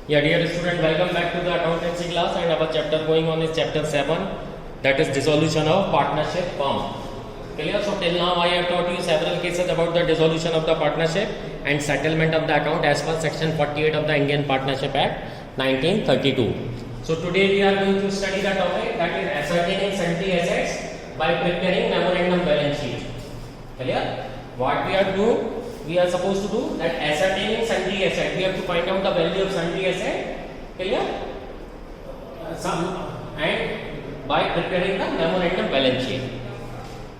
Yeah, dear student, welcome back to the accountancy class, and our chapter going on is chapter 7, that is dissolution of partnership firm. Clear? So till now I have taught you several cases about the dissolution of the partnership and settlement of the account as per section 48 of the Indian Partnership Act 1932. So today we are going to study the topic, that is ascertaining sundry assets by preparing memorandum balance sheet. Clear? What we are doing? We are supposed to do that ascertaining sundry asset. We have to find out the value of sundry asset. Clear? And by preparing the memorandum balance sheet.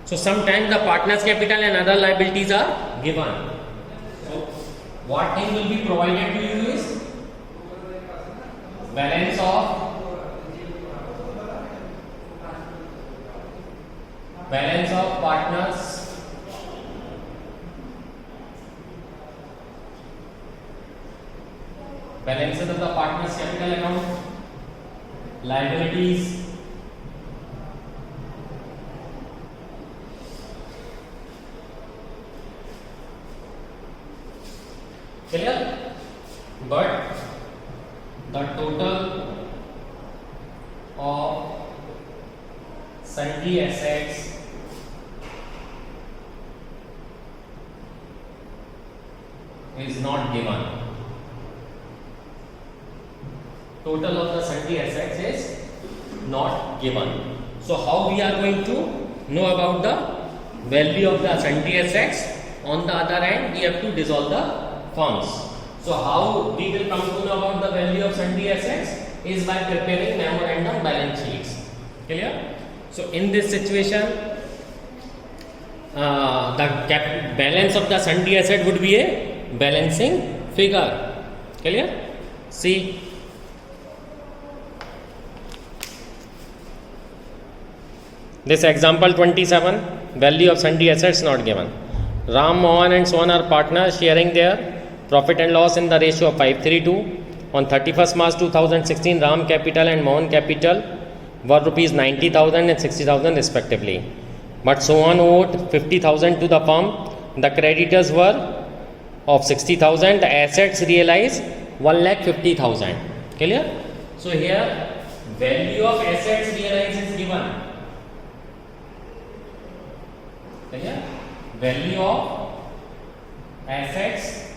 So sometimes the partner's capital and other liabilities are given. So what thing will be provided to you is balance of partners balances of the partner's capital account, liabilities, clear? But the total of sundry assets is not given. Total of the sundry assets is not given. So how we are going to know about the value of the sundry assets? On the other hand, we have to dissolve the firms. So how we will come to know about the value of sundry assets is by preparing memorandum balance sheets. Clear? So in this situation, the balance of the sundry asset would be a balancing figure. Clear? See. This example 27, value of sundry assets not given. Ram, Mohan and so on are partners sharing their profit and loss in the ratio of 5:3:2. On 31st March 2016, Ram capital and Mohan capital were rupees 90,000 and 60,000 respectively. But Sohan owed 50,000 to the firm. The creditors were of 60,000. The assets realized 1,50,000. Clear? So here value of assets realized is given. Clear? Value of assets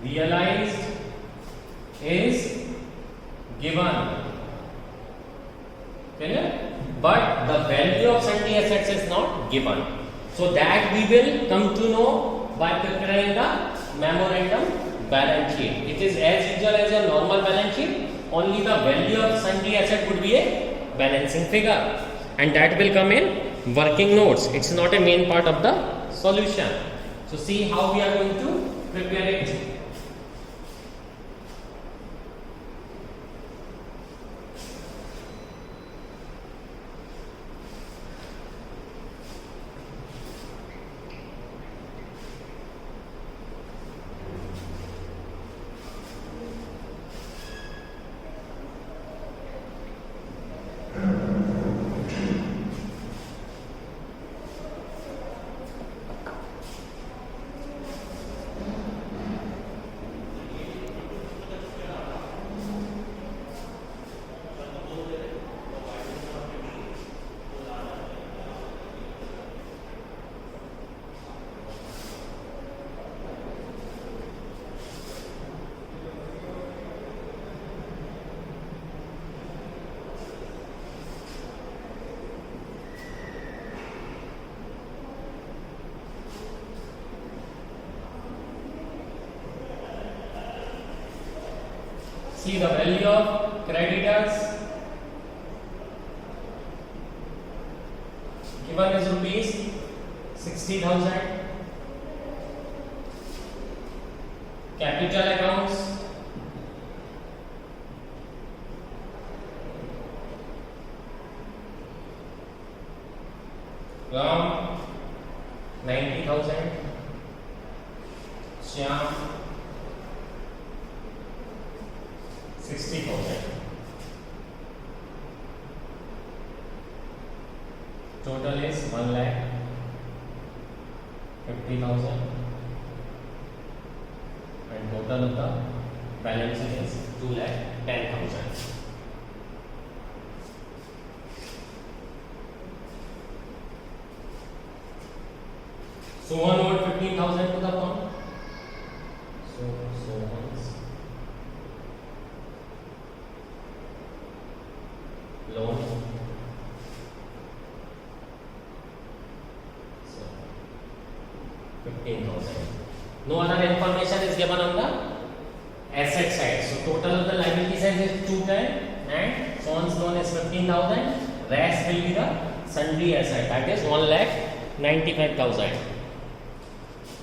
realized is given. Clear? But the value of sundry assets is not given. So that we will come to know by preparing the memorandum balance sheet. It is as usual as your normal balance sheet, only the value of sundry asset would be a balancing figure, and that will come in working notes. It's not a main part of the solution. So see how we are going to prepare it. See the value of creditors given is rupees 60,000. Capital accounts Ram 90,000, Shyam 60,000. Total is 1,50,000 and total of the balance is 2,10,000. So one over 15,000 to the firm. So one's loan. So 15,000. No other information is given on the asset side. So total of the liability side is 210 and so one's loan is 15,000. Rest will be the sundry asset, that is 1,95,000.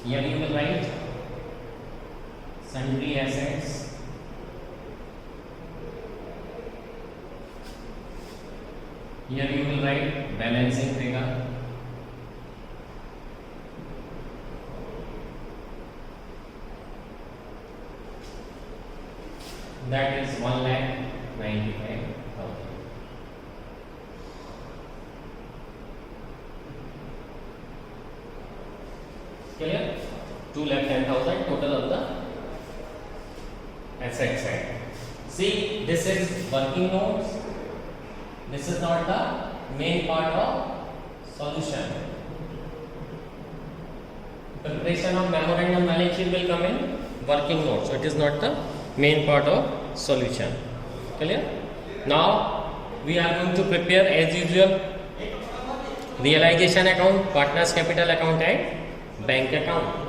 Here you will write sundry assets here you will write balancing figure that is 1,95,000. Clear? 2,10,000 total of the asset side. See, this is working notes. This is not the main part of solution. Preparation of memorandum balance sheet will come in working notes. So it is not the main part of solution. Clear? Now we are going to prepare as usual realization account, partners capital account and bank account.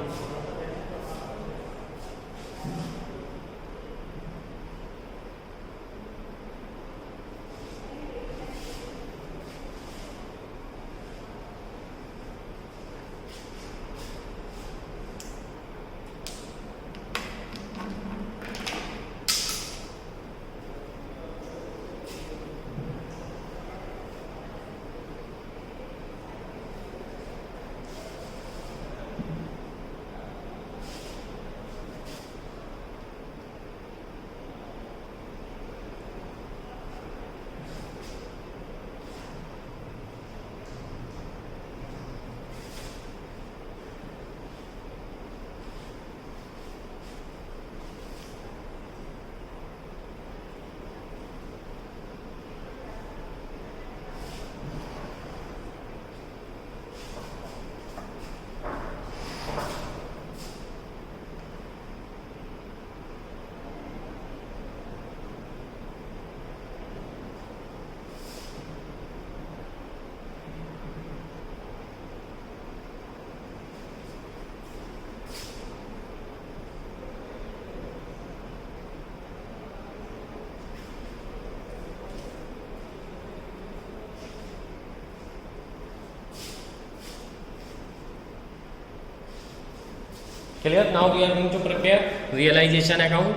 Clear? Now we are going to prepare realization account.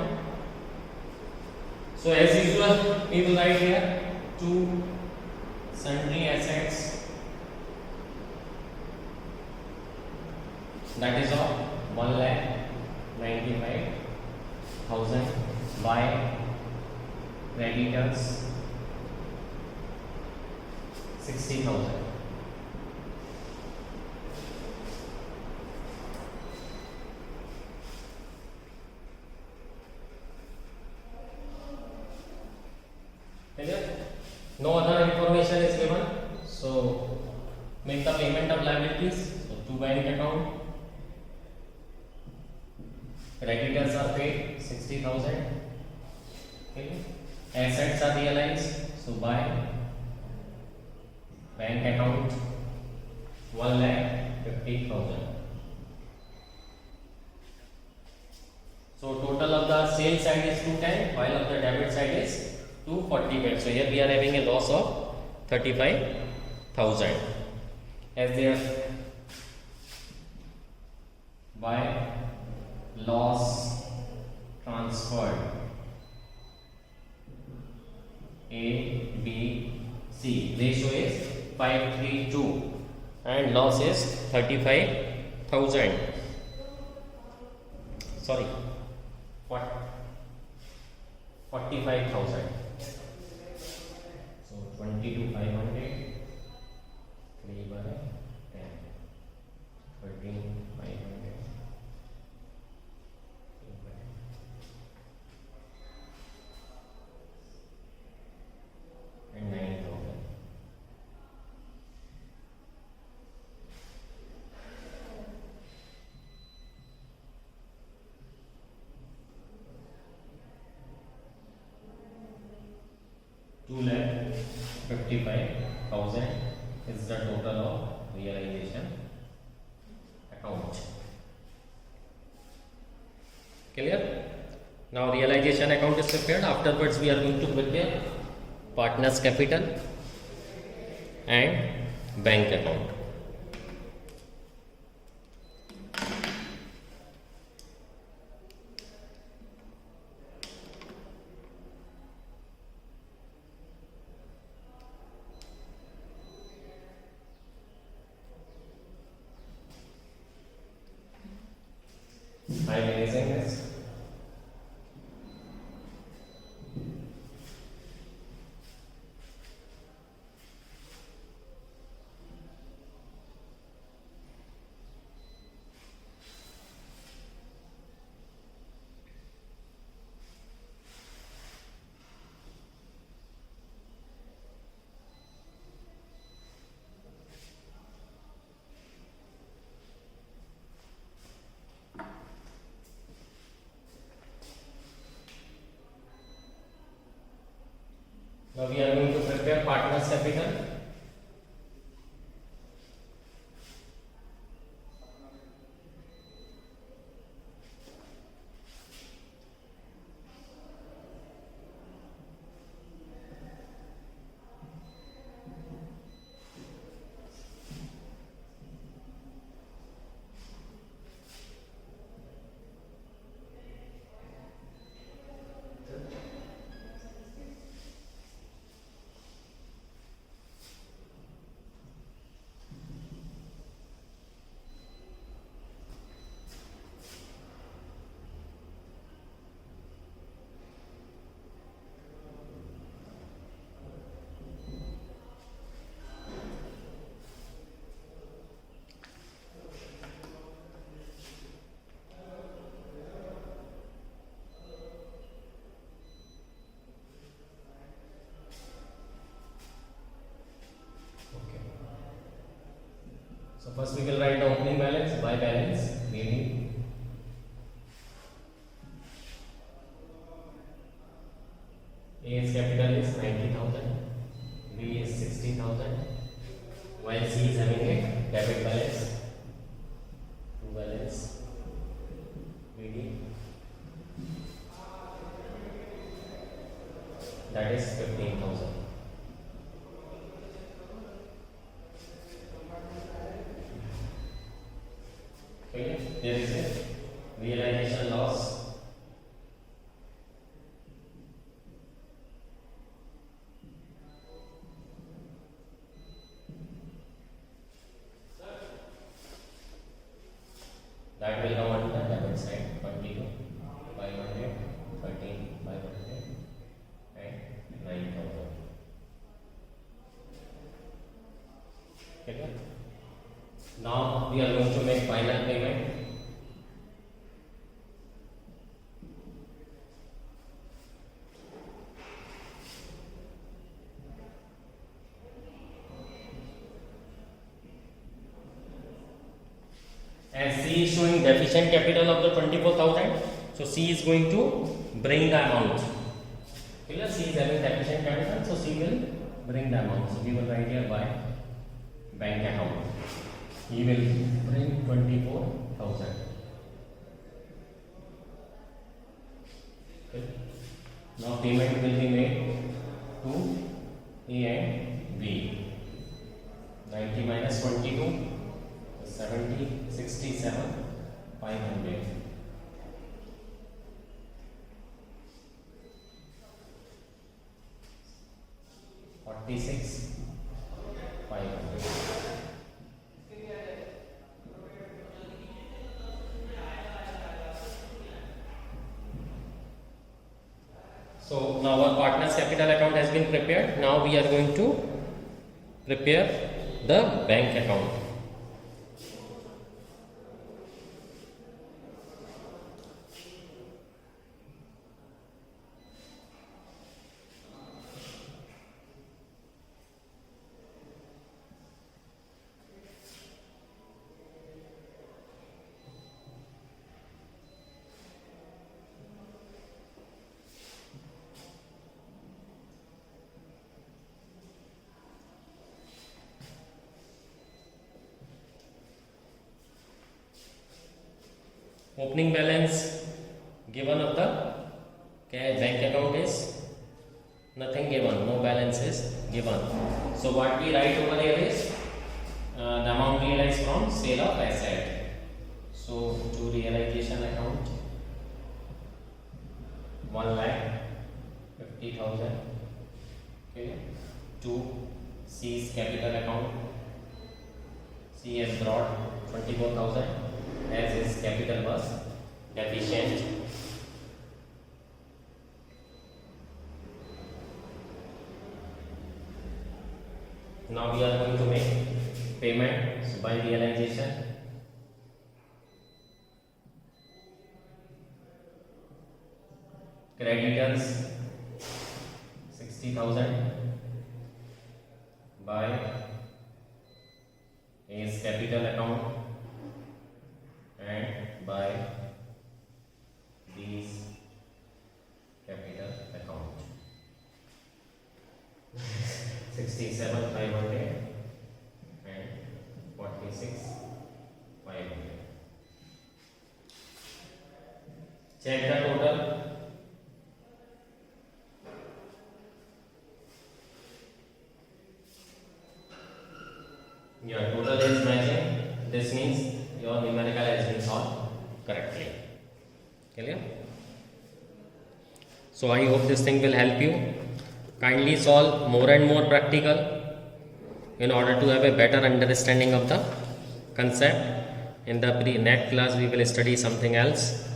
So as usual, we will write here two sundry assets, that is of 1,95,000 by creditors 60,000. No other information is given, so make the payment of liabilities. So to bank account, creditors are paid 60,000. Okay. Assets are realized, so by bank account 1,50,000. So total of the sale side is 210, while of the debit side is 245. So here we are having a loss of 35,000 as there by loss transferred A, B, C. Ratio is 5:3:2 and loss is 35,000. Sorry, what? 45,000. So 22,500 3 by 10 13,500 Clear? Now realization account is prepared. Afterwards we are going to prepare partners capital and bank account. I am erasing this. Now we are going to prepare partners capital. So first we will write the opening balance, by balance, maybe. A's capital is 90,000, B is 60,000, while C is having a debit balance, true balance, BD, that is 15,000. Okay, there is a realization loss. That will come on the debit side, 22, 500, 13, 500 and 9,000. Okay. Now we are going to make final payment. As C is showing deficient capital of the 24,000, so C is going to bring the amount. Clear? C is having deficient capital, so C will bring the amount. So we will write here by bank account. He will bring 24,000. Okay. Now payment will be made to A and B. 90 minus 22, 70, 67, 500. $46,500. So now our partners capital account has been prepared. Now we are going to prepare the bank account. Opening balance given of the bank account is nothing given, no balance is given. So what we write over here is the amount realized from sale of asset. So to realization account 1,50,000. Okay. To C's capital account, C has brought 24,000 as his capital was deficient. Now we are going to make payment. So by realization, creditors 60,000 by his capital account and by B's capital account. 67,500 and 46,500. Check the total. Your total is matching. This means your numerical has been solved correctly. Clear? So I hope this thing will help you. Kindly solve more and more practical in order to have a better understanding of the concept. In the next class we will study something else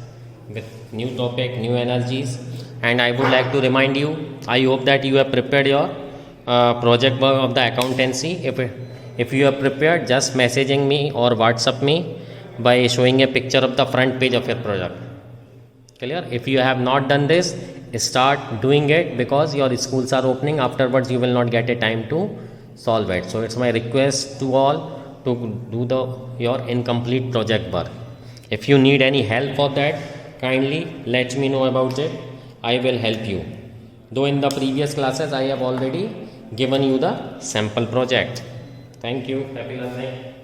with new topic, new energies, and I would like to remind you, I hope that you have prepared your project work of the accountancy. If you have prepared, just messaging me or WhatsApp me by showing a picture of the front page of your project. Clear? If you have not done this, start doing it, because your schools are opening. Afterwards you will not get a time to solve it. So it's my request to all to do your incomplete project work. If you need any help for that, kindly let me know about it. I will help you. Though in the previous classes I have already given you the sample project. Thank you. Happy learning.